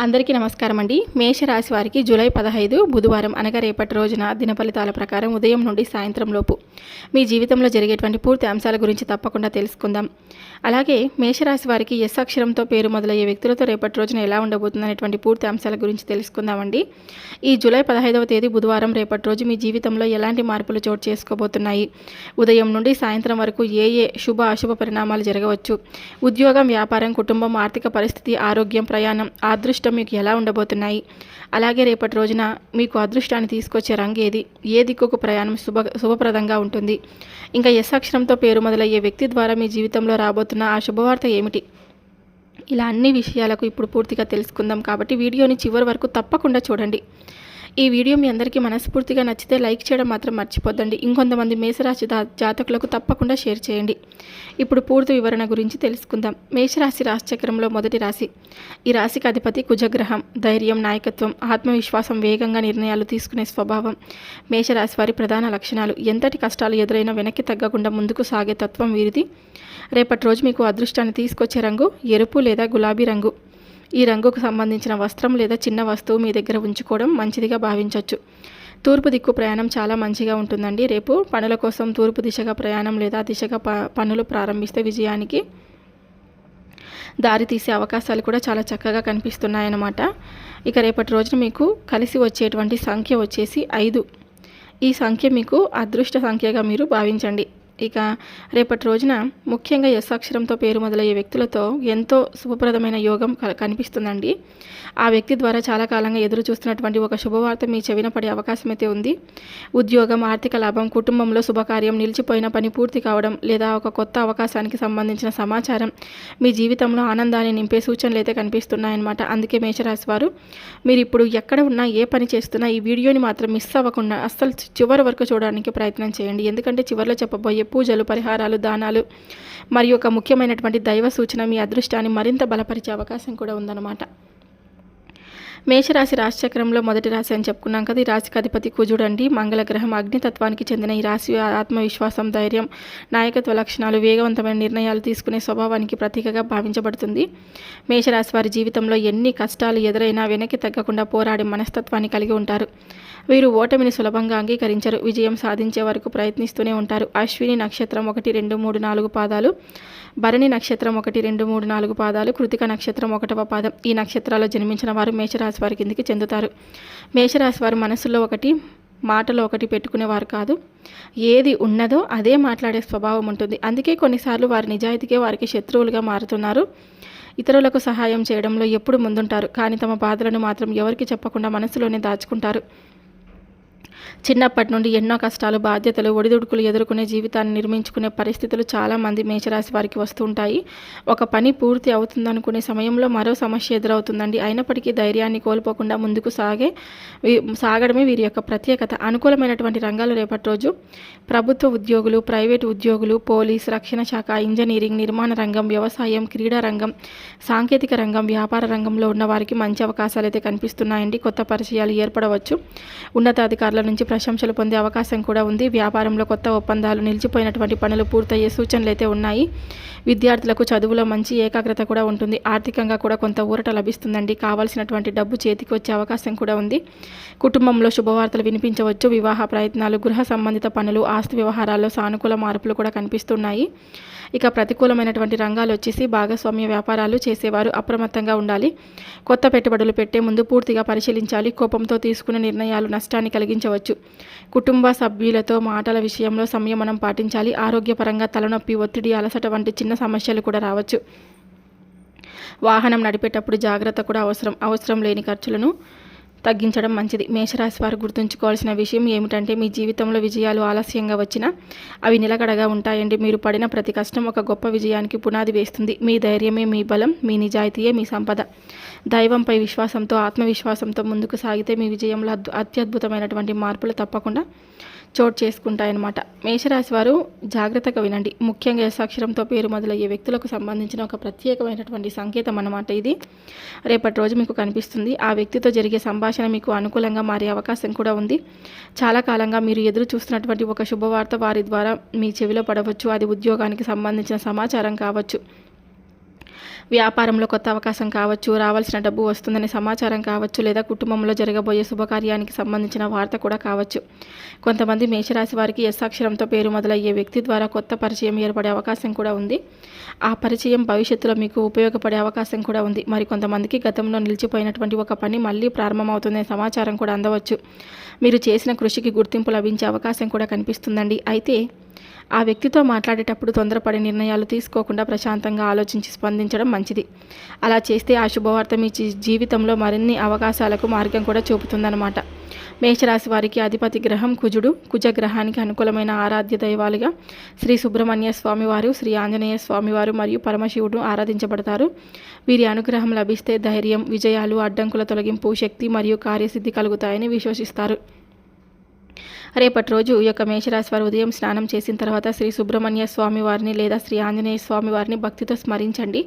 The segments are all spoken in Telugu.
అందరికీ నమస్కారం అండి. మేషరాశి వారికి జూలై 15 బుధవారం అనగా రేపటి రోజున దిన ఫలితాల ప్రకారం ఉదయం నుండి సాయంత్రం లోపు మీ జీవితంలో జరిగేటువంటి పూర్తి అంశాల గురించి తప్పకుండా తెలుసుకుందాం. అలాగే మేషరాశి వారికి ఎస్ అక్షరంతో పేరు మొదలయ్యే వ్యక్తులతో రేపటి రోజున ఎలా ఉండబోతుంది అనేటువంటి పూర్తి అంశాల గురించి తెలుసుకుందామండి. ఈ జూలై 15వ తేదీ బుధవారం రేపటి రోజు మీ జీవితంలో ఎలాంటి మార్పులు చోటు చేసుకోబోతున్నాయి, ఉదయం నుండి సాయంత్రం వరకు ఏ శుభ అశుభ పరిణామాలు జరగవచ్చు, ఉద్యోగం, వ్యాపారం, కుటుంబం, ఆర్థిక పరిస్థితి, ఆరోగ్యం, ప్రయాణం, అదృష్టం మీకు ఎలా ఉండబోతున్నాయి, అలాగే రేపటి రోజున మీకు అదృష్టాన్ని తీసుకొచ్చే రంగు ఏది, ఏ దిక్కుకు ప్రయాణం శుభప్రదంగా ఉంటుంది, ఇంకా ఎస్ అక్షరంతో పేరు మొదలయ్యే వ్యక్తి ద్వారా మీ జీవితంలో రాబోతున్న ఆ శుభవార్త ఏమిటి, ఇలా అన్ని విషయాలకు ఇప్పుడు పూర్తిగా తెలుసుకుందాం. కాబట్టి వీడియోని చివరి వరకు తప్పకుండా చూడండి. ఈ వీడియో మీ అందరికీ మనస్ఫూర్తిగా నచ్చితే లైక్ చేయడం మాత్రం మర్చిపోద్దండి. ఇంకొంతమంది మేషరాశి జాతకులకు తప్పకుండా షేర్ చేయండి. ఇప్పుడు పూర్తి వివరణ గురించి తెలుసుకుందాం. మేషరాశి రాశిచక్రంలో మొదటి రాశి. ఈ రాశికి అధిపతి కుజగ్రహం. ధైర్యం, నాయకత్వం, ఆత్మవిశ్వాసం, వేగంగా నిర్ణయాలు తీసుకునే స్వభావం మేషరాశి వారి ప్రధాన లక్షణాలు. ఎంతటి కష్టాలు ఎదురైనా వెనక్కి తగ్గకుండా ముందుకు సాగే తత్వం వీరిది. రేపటి రోజు మీకు అదృష్టాన్ని తీసుకొచ్చే రంగు ఎరుపు లేదా గులాబీ రంగు. ఈ రంగుకు సంబంధించిన వస్త్రం లేదా చిన్న వస్తువు మీ దగ్గర ఉంచుకోవడం మంచిదిగా భావించవచ్చు. తూర్పు దిక్కు ప్రయాణం చాలా మంచిగా ఉంటుందండి. రేపు పనుల కోసం తూర్పు దిశగా ప్రయాణం లేదా దిశగా పనులు ప్రారంభిస్తే విజయానికి దారి తీసే అవకాశాలు కూడా చాలా చక్కగా కనిపిస్తున్నాయన్నమాట. ఇక రేపటి రోజున మీకు కలిసి వచ్చేటువంటి సంఖ్య వచ్చేసి 5. ఈ సంఖ్య మీకు అదృష్ట సంఖ్యగా మీరు భావించండి. ఇక రేపటి రోజున ముఖ్యంగా ఎస్ అక్షరంతో పేరు మొదలయ్యే వ్యక్తులతో ఎంతో శుభప్రదమైన యోగం కనిపిస్తుందండి. ఆ వ్యక్తి ద్వారా చాలా కాలంగా ఎదురు చూస్తున్నటువంటి ఒక శుభవార్త మీ చెవిన పడే అవకాశం అయితే ఉంది. ఉద్యోగం, ఆర్థిక లాభం, కుటుంబంలో శుభకార్యం, నిలిచిపోయిన పని పూర్తి కావడం లేదా ఒక కొత్త అవకాశానికి సంబంధించిన సమాచారం మీ జీవితంలో ఆనందాన్ని నింపే సూచనలు అయితే కనిపిస్తున్నాయన్నమాట. అందుకే మేషరాశి వారు మీరు ఇప్పుడు ఎక్కడ ఉన్నా, ఏ పని చేస్తున్నా ఈ వీడియోని మాత్రం మిస్ అవ్వకుండా అస్సలు చివరి వరకు చూడడానికి ప్రయత్నం చేయండి. ఎందుకంటే చివరిలో చెప్పబోయే పూజలు, పరిహారాలు, దానాలు మరియు ఒక ముఖ్యమైనటువంటి దైవ సూచన మీ అదృష్టాన్ని మరింత బలపరిచే అవకాశం కూడా ఉందన్నమాట. మేషరాశి రాశిచక్రంలో మొదటి రాశి అని చెప్పుకున్నాం కదా. ఈ రాశికి అధిపతి కుజుడు అండి. మంగళగ్రహం. అగ్నితత్వానికి చెందిన ఈ రాశి ఆత్మవిశ్వాసం, ధైర్యం, నాయకత్వ లక్షణాలు, వేగవంతమైన నిర్ణయాలు తీసుకునే స్వభావానికి ప్రతీకగా భావించబడుతుంది. మేషరాశి వారి జీవితంలో ఎన్ని కష్టాలు ఎదురైనా వెనక్కి తగ్గకుండా పోరాడే మనస్తత్వాన్ని కలిగి ఉంటారు. వీరు ఓటమిని సులభంగా అంగీకరించరు. విజయం సాధించే వరకు ప్రయత్నిస్తూనే ఉంటారు. అశ్విని నక్షత్రం 1, 2, 3, 4 పాదాలు, భరణి నక్షత్రం 1, 2, 3, 4 పాదాలు, కృతిక నక్షత్రం 1వ పాదం. ఈ నక్షత్రాల్లో జన్మించిన వారు మేషరాశి వారి కిందికి చెందుతారు. మేషరాశి వారు మనసులో ఒకటి, మాటలో ఒకటి పెట్టుకునేవారు కాదు. ఏది ఉన్నదో అదే మాట్లాడే స్వభావం ఉంటుంది. అందుకే కొన్నిసార్లు వారి నిజాయితీకే వారికి శత్రువులుగా మారుతున్నారు. ఇతరులకు సహాయం చేయడంలో ఎప్పుడు ముందుంటారు, కానీ తమ బాధలను మాత్రం ఎవరికి చెప్పకుండా మనసులోనే దాచుకుంటారు. చిన్నప్పటి నుండి ఎన్నో కష్టాలు, బాధ్యతలు, ఒడిదుడుకులు ఎదుర్కొనే జీవితాన్ని నిర్మించుకునే పరిస్థితులు చాలామంది మేషరాశి వారికి వస్తూ ఉంటాయి. ఒక పని పూర్తి అవుతుందనుకునే సమయంలో మరో సమస్య ఎదురవుతుందండి. అయినప్పటికీ ధైర్యాన్ని కోల్పోకుండా ముందుకు సాగడమే వీరి యొక్క ప్రత్యేకత. అనుకూలమైనటువంటి రంగాలు రేపటి రోజు ప్రభుత్వ ఉద్యోగులు, ప్రైవేటు ఉద్యోగులు, పోలీస్, రక్షణ శాఖ, ఇంజనీరింగ్, నిర్మాణ రంగం, వ్యవసాయం, క్రీడా రంగం, సాంకేతిక రంగం, వ్యాపార రంగంలో ఉన్న వారికి మంచి అవకాశాలు అయితే కనిపిస్తున్నాయండి. కొత్త పరిచయాలు ఏర్పడవచ్చు. ఉన్నతాధికారుల నుంచి ప్రశంసలు పొందే అవకాశం కూడా ఉంది. వ్యాపారంలో కొత్త ఒప్పందాలు, నిలిచిపోయినటువంటి పనులు పూర్తయ్యే సూచనలు అయితే ఉన్నాయి. విద్యార్థులకు చదువులో మంచి ఏకాగ్రత కూడా ఉంటుంది. ఆర్థికంగా కూడా కొంత ఊరట లభిస్తుందండి. కావాల్సినటువంటి డబ్బు చేతికి వచ్చే అవకాశం కూడా ఉంది. కుటుంబంలో శుభవార్తలు వినిపించవచ్చు. వివాహ ప్రయత్నాలు, గృహ సంబంధిత పనులు, ఆస్తి వ్యవహారాల్లో సానుకూల మార్పులు కూడా కనిపిస్తున్నాయి. ఇక ప్రతికూలమైనటువంటి రంగాలు వచ్చేసి భాగస్వామ్య వ్యాపారాలు చేసేవారు అప్రమత్తంగా ఉండాలి. కొత్త పెట్టుబడులు పెట్టే ముందు పూర్తిగా పరిశీలించాలి. కోపంతో తీసుకునే నిర్ణయాలు నష్టాన్ని కలిగించవచ్చు. కుటుంబ సభ్యులతో మాటల విషయంలో సంయమనం పాటించాలి. ఆరోగ్యపరంగా తలనొప్పి, ఒత్తిడి, అలసట వంటి చిన్న సమస్యలు కూడా రావచ్చు. వాహనం నడిపేటప్పుడు జాగ్రత్త కూడా అవసరం లేని ఖర్చులను తగ్గించడం మంచిది. మేషరాశి వారు గుర్తుంచుకోవాల్సిన విషయం ఏమిటంటే మీ జీవితంలో విజయాలు ఆలస్యంగా వచ్చినా అవి నిలకడగా ఉంటాయండి. మీరు పడిన ప్రతి కష్టం ఒక గొప్ప విజయానికి పునాది వేస్తుంది. మీ ధైర్యమే మీ బలం, మీ నిజాయితీయే మీ సంపద. దైవంపై విశ్వాసంతో, ఆత్మవిశ్వాసంతో ముందుకు సాగితే మీ విజయంలో అత్యద్భుతమైనటువంటి మార్పులు తప్పకుండా చోటు చేసుకుంటాయన్నమాట. మేషరాశి వారు జాగ్రత్తగా వినండి. ముఖ్యంగా ఎస్ అక్షరంతో పేరు మొదలయ్యే వ్యక్తులకు సంబంధించిన ఒక ప్రత్యేకమైనటువంటి సంకేతం అన్నమాట ఇది. రేపటి రోజు మీకు కనిపిస్తుంది. ఆ వ్యక్తితో జరిగే సంభాషణ మీకు అనుకూలంగా మారే అవకాశం కూడా ఉంది. చాలా కాలంగా మీరు ఎదురు చూస్తున్నటువంటి ఒక శుభవార్త వారి ద్వారా మీ చెవిలో పడవచ్చు. అది ఉద్యోగానికి సంబంధించిన సమాచారం కావచ్చు. వ్యాపారంలో కొత్త అవకాశం కావచ్చు, రావాల్సిన డబ్బు వస్తుందనే సమాచారం కావచ్చు, లేదా కుటుంబంలో జరగబోయే శుభకార్యానికి సంబంధించిన వార్త కూడా కావచ్చు. కొంతమంది మేషరాశి వారికి ఎస్ అక్షరంతో పేరు మొదలయ్యే వ్యక్తి ద్వారా కొత్త పరిచయం ఏర్పడే అవకాశం కూడా ఉంది. ఆ పరిచయం భవిష్యత్తులో మీకు ఉపయోగపడే అవకాశం కూడా ఉంది. మరి కొంతమందికి గతంలో నిలిచిపోయినటువంటి ఒక పని మళ్ళీ ప్రారంభమవుతుందనే సమాచారం కూడా అందవచ్చు. మీరు చేసిన కృషికి గుర్తింపు లభించే అవకాశం కూడా కనిపిస్తుందండి. అయితే ఆ వ్యక్తితో మాట్లాడేటప్పుడు తొందరపడి నిర్ణయాలు తీసుకోకుండా ప్రశాంతంగా ఆలోచించి స్పందించడం మంచిది. అలా చేస్తే ఆ శుభవార్త మీ జీవితంలో మరిన్ని అవకాశాలకు మార్గం కూడా చూపుతుందన్నమాట. మేషరాశి వారికి అధిపతి గ్రహం కుజుడు. కుజగ్రహానికి అనుకూలమైన ఆరాధ్య దైవాలుగా శ్రీ సుబ్రహ్మణ్య స్వామివారు, శ్రీ ఆంజనేయ స్వామివారు మరియు పరమశివుడు ఆరాధించబడతారు. వీరి అనుగ్రహం లభిస్తే ధైర్యం, విజయాలు, అడ్డంకుల తొలగింపు, శక్తి మరియు కార్యసిద్ధి కలుగుతాయని విశ్వసిస్తారు. రేపటి రోజు ఈ యొక్క మేషరాశి వారు ఉదయం స్నానం చేసిన తర్వాత శ్రీ సుబ్రహ్మణ్య స్వామి వారిని లేదా శ్రీ ఆంజనేయ స్వామి వారిని భక్తితో స్మరించండి.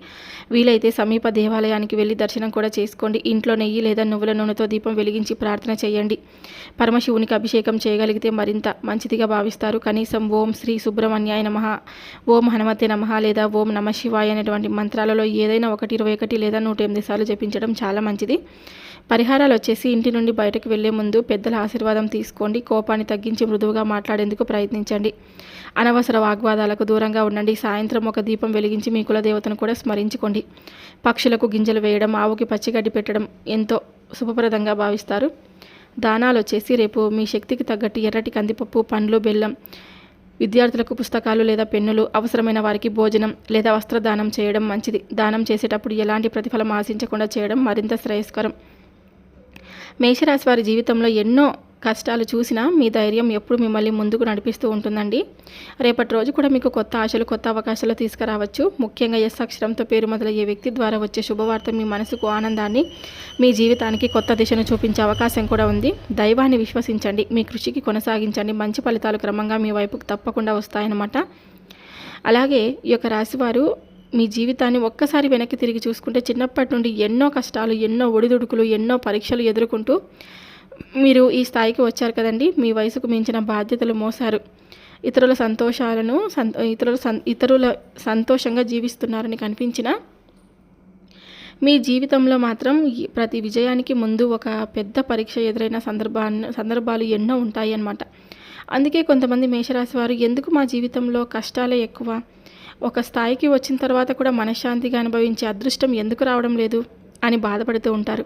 వీలైతే సమీప దేవాలయానికి వెళ్ళి దర్శనం కూడా చేసుకోండి. ఇంట్లో నెయ్యి లేదా నువ్వుల నూనెతో దీపం వెలిగించి ప్రార్థన చేయండి. పరమశివునికి అభిషేకం చేయగలిగితే మరింత మంచిదిగా భావిస్తారు. కనీసం ఓం శ్రీ సుబ్రహ్మణ్యాయ నమః, ఓం హనుమతే నమః లేదా ఓం నమ శివాయ అనేటువంటి మంత్రాలలో ఏదైనా 21 లేదా 108 సార్లు జపించడం చాలా మంచిది. పరిహారాలు వచ్చేసి ఇంటి నుండి బయటకు వెళ్లే ముందు పెద్దల ఆశీర్వాదం తీసుకోండి. కోపాన్ని తగ్గించి మృదువుగా మాట్లాడేందుకు ప్రయత్నించండి. అనవసర వాగ్వాదాలకు దూరంగా ఉండండి. సాయంత్రం ఒక దీపం వెలిగించి మీ కులదేవతను కూడా స్మరించుకోండి. పక్షులకు గింజలు వేయడం, ఆవుకి పచ్చిగడ్డి పెట్టడం ఎంతో శుభప్రదంగా భావిస్తారు. దానాలు వచ్చేసి రేపు మీ శక్తికి తగ్గట్టు ఎర్రటి కందిపప్పు, పండ్లు, బెల్లం, విద్యార్థులకు పుస్తకాలు లేదా పెన్నులు, అవసరమైన వారికి భోజనం లేదా వస్త్రదానం చేయడం మంచిది. దానం చేసేటప్పుడు ఎలాంటి ప్రతిఫలం ఆశించకుండా చేయడం మరింత శ్రేయస్కరం. మేషరాశి వారి జీవితంలో ఎన్నో కష్టాలు చూసినా మీ ధైర్యం ఎప్పుడు మిమ్మల్ని ముందుకు నడిపిస్తూ ఉంటుందండి. రేపటి రోజు కూడా మీకు కొత్త ఆశలు, కొత్త అవకాశాలు తీసుకురావచ్చు. ముఖ్యంగా ఎస్ అక్షరంతో పేరు మొదలయ్యే వ్యక్తి ద్వారా వచ్చే శుభవార్త మీ మనసుకు ఆనందాన్ని, మీ జీవితానికి కొత్త దిశను చూపించే అవకాశం కూడా ఉంది. దైవాన్ని విశ్వసించండి, మీ కృషికి కొనసాగించండి. మంచి ఫలితాలు క్రమంగా మీ వైపుకు తప్పకుండా వస్తాయన్నమాట. అలాగే ఈ యొక్క రాశివారు మీ జీవితాన్ని ఒక్కసారి వెనక్కి తిరిగి చూసుకుంటే చిన్నప్పటి నుండి ఎన్నో కష్టాలు, ఎన్నో ఒడిదుడుకులు, ఎన్నో పరీక్షలు ఎదుర్కొంటూ మీరు ఈ స్థాయికి వచ్చారు కదండి. మీ వయసుకు మించిన బాధ్యతలు మోసారు. ఇతరుల సంతోషంగా జీవిస్తున్నారని కనిపించిన మీ జీవితంలో మాత్రం ప్రతి విజయానికి ముందు ఒక పెద్ద పరీక్ష ఎదురైన సందర్భాలు ఎన్నో ఉంటాయి అన్నమాట. అందుకే కొంతమంది మేషరాశి వారు ఎందుకు మా జీవితంలో కష్టాలే ఎక్కువ, ఒక స్థాయికి వచ్చిన తర్వాత కూడా మనశ్శాంతిగా అనుభవించే అదృష్టం ఎందుకు రావడం లేదు అని బాధపడుతూ ఉంటారు.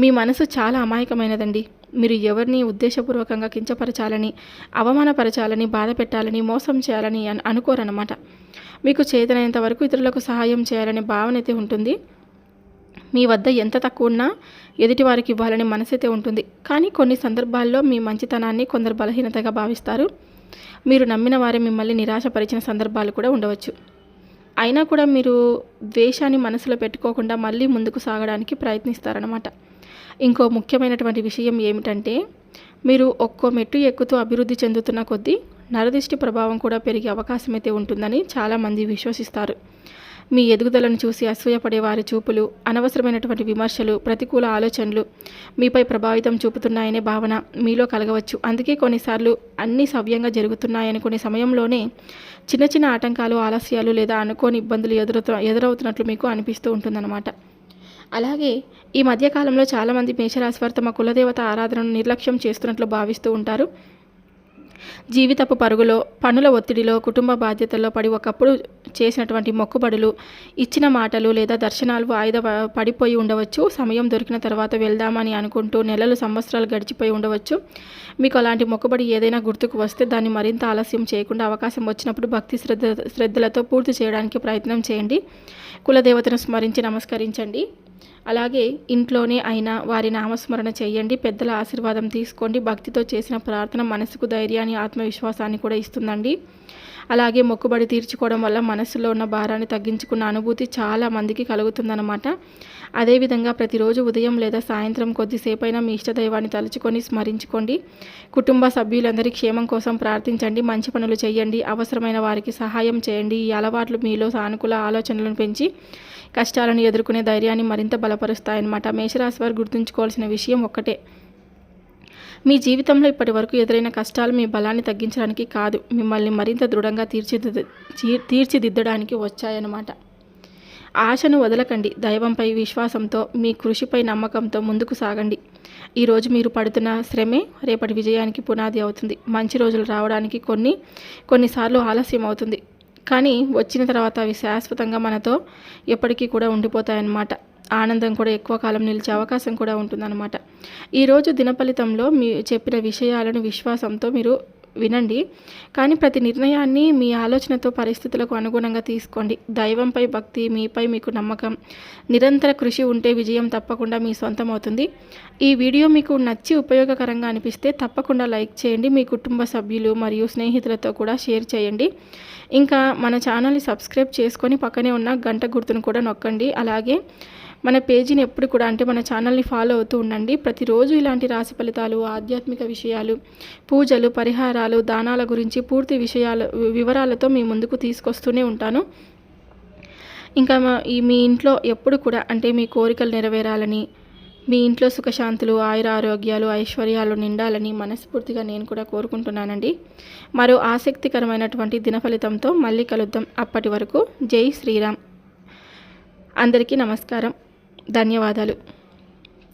మీ మనసు చాలా అమాయకమైనదండి. మీరు ఎవరిని ఉద్దేశపూర్వకంగా కించపరచాలని, అవమానపరచాలని, బాధ పెట్టాలని, మోసం చేయాలని అనుకోరన్నమాట. మీకు చేతనైనంత వరకు ఇతరులకు సహాయం చేయాలనే భావన అయితే ఉంటుంది. మీ వద్ద ఎంత తక్కువ ఉన్నా ఎదుటి వారికి ఇవ్వాలని మనసైతే ఉంటుంది. కానీ కొన్ని సందర్భాల్లో మీ మంచితనాన్ని కొందరు బలహీనతగా భావిస్తారు. మీరు నమ్మిన వారే మిమ్మల్ని నిరాశపరిచిన సందర్భాలు కూడా ఉండవచ్చు. అయినా కూడా మీరు ద్వేషాన్ని మనసులో పెట్టుకోకుండా మళ్ళీ ముందుకు సాగడానికి ప్రయత్నిస్తారన్నమాట. ఇంకో ముఖ్యమైనటువంటి విషయం ఏమిటంటే, మీరు ఒక్కో మెట్టు ఎక్కుతూ అభివృద్ధి చెందుతున్న కొద్దీ నరదిష్టి ప్రభావం కూడా పెరిగే అవకాశం అయితే ఉంటుందని చాలామంది విశ్వసిస్తారు. మీ ఎదుగుదలను చూసి అసూయపడే వారి చూపులు, అనవసరమైనటువంటి విమర్శలు, ప్రతికూల ఆలోచనలు మీపై ప్రభావితం చూపుతున్నాయనే భావన మీలో కలగవచ్చు. అందుకే కొన్నిసార్లు అన్నీ సవ్యంగా జరుగుతున్నాయనుకునే సమయంలోనే చిన్న చిన్న ఆటంకాలు, ఆలస్యాలు లేదా అనుకోని ఇబ్బందులు ఎదురవుతున్నట్లు మీకు అనిపిస్తూ ఉంటుందన్నమాట. అలాగే ఈ మధ్యకాలంలో చాలామంది మేషరాశి వారు తమ కులదేవత ఆరాధనను నిర్లక్ష్యం చేస్తున్నట్లు భావిస్తూ ఉంటారు. జీవితపు పరుగులో, పనుల ఒత్తిడిలో, కుటుంబ బాధ్యతల్లో పడి ఒకప్పుడు చేసినటువంటి మొక్కుబడులు, ఇచ్చిన మాటలు లేదా దర్శనాలు వాయిదా పడిపోయి ఉండవచ్చు. సమయం దొరికిన తర్వాత వెళ్దామని అనుకుంటూ నెలలు, సంవత్సరాలు గడిచిపోయి ఉండవచ్చు. మీకు అలాంటి మొక్కుబడి ఏదైనా గుర్తుకు వస్తే దాన్ని మరింత ఆలస్యం చేయకుండా అవకాశం వచ్చినప్పుడు భక్తి శ్రద్ధలతో పూర్తి చేయడానికి ప్రయత్నం చేయండి. కులదేవతను స్మరించి నమస్కరించండి. అలాగే ఇంట్లోనే అయినా వారి నామస్మరణ చేయండి. పెద్దల ఆశీర్వాదం తీసుకోండి. భక్తితో చేసిన ప్రార్థన మనసుకు ధైర్యాన్ని, ఆత్మవిశ్వాసాన్ని కూడా ఇస్తుందండి. అలాగే మొక్కుబడి తీర్చుకోవడం వల్ల మనసులో ఉన్న భారాన్ని తగ్గించుకున్న అనుభూతి చాలా మందికి కలుగుతుందన్నమాట. అదేవిధంగా ప్రతిరోజు ఉదయం లేదా సాయంత్రం కొద్దిసేపైనా మీ ఇష్టదైవాన్ని తలుచుకొని స్మరించుకోండి. కుటుంబ సభ్యులందరి క్షేమం కోసం ప్రార్థించండి. మంచి పనులు చేయండి. అవసరమైన వారికి సహాయం చేయండి. ఈ అలవాట్లు మీలో సానుకూల ఆలోచనలను పెంచి కష్టాలను ఎదుర్కొనే ధైర్యాన్ని మరింత బలపరుస్తాయన్నమాట. మేషరాశి వారు గుర్తుంచుకోవాల్సిన విషయం ఒక్కటే, మీ జీవితంలో ఇప్పటి వరకు ఎదురైన కష్టాలు మీ బలాన్ని తగ్గించడానికి కాదు, మిమ్మల్ని మరింత దృఢంగా తీర్చిదిద్దడానికి వచ్చాయన్నమాట. ఆశను వదలకండి. దైవంపై విశ్వాసంతో, మీ కృషిపై నమ్మకంతో ముందుకు సాగండి. ఈరోజు మీరు పడుతున్న శ్రమే రేపటి విజయానికి పునాది అవుతుంది. మంచి రోజులు రావడానికి కొన్నిసార్లు ఆలస్యం అవుతుంది, కానీ వచ్చిన తర్వాత అవి శాశ్వతంగా మనతో ఎప్పటికీ కూడా ఉండిపోతాయన్నమాట. ఆనందం కూడా ఎక్కువ కాలం నిలిచే అవకాశం కూడా ఉంటుందన్నమాట. ఈరోజు దినఫలితంలో మీ చెప్పిన విషయాలను విశ్వాసంతో మీరు వినండి, కానీ ప్రతి నిర్ణయాన్ని మీ ఆలోచనతో పరిస్థితులకు అనుగుణంగా తీసుకోండి. దైవంపై భక్తి, మీపై మీకు నమ్మకం, నిరంతర కృషి ఉంటే విజయం తప్పకుండా మీ సొంతం అవుతుంది. ఈ వీడియో మీకు నచ్చి ఉపయోగకరంగా అనిపిస్తే తప్పకుండా లైక్ చేయండి. మీ కుటుంబ సభ్యులు మరియు స్నేహితులతో కూడా షేర్ చేయండి. ఇంకా మన ఛానల్ని సబ్స్క్రైబ్ చేసుకొని పక్కనే ఉన్న గంట గుర్తును కూడా నొక్కండి. అలాగే మన పేజీని ఎప్పుడు కూడా అంటే మన ఛానల్ని ఫాలో అవుతూ ఉండండి. ప్రతిరోజు ఇలాంటి రాశి ఫలితాలు, ఆధ్యాత్మిక విషయాలు, పూజలు, పరిహారాలు, దానాల గురించి పూర్తి వివరాలతో మీ ముందుకు తీసుకొస్తూనే ఉంటాను. ఇంకా మీ ఇంట్లో ఎప్పుడు కూడా అంటే మీ కోరికలు నెరవేరాలని, మీ ఇంట్లో సుఖశాంతులు, ఆయుర ఆరోగ్యాలు, ఐశ్వర్యాలు నిండాలని మనస్ఫూర్తిగా నేను కూడా కోరుకుంటున్నానండి. మరో ఆసక్తికరమైనటువంటి దినఫలితంతో మళ్ళీ కలుద్దాం. అప్పటి వరకు జై శ్రీరామ్. అందరికీ నమస్కారం, ధన్యవాదాలు.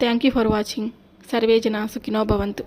Thank you for watching. Survey జనా సుఖినో భవంతు.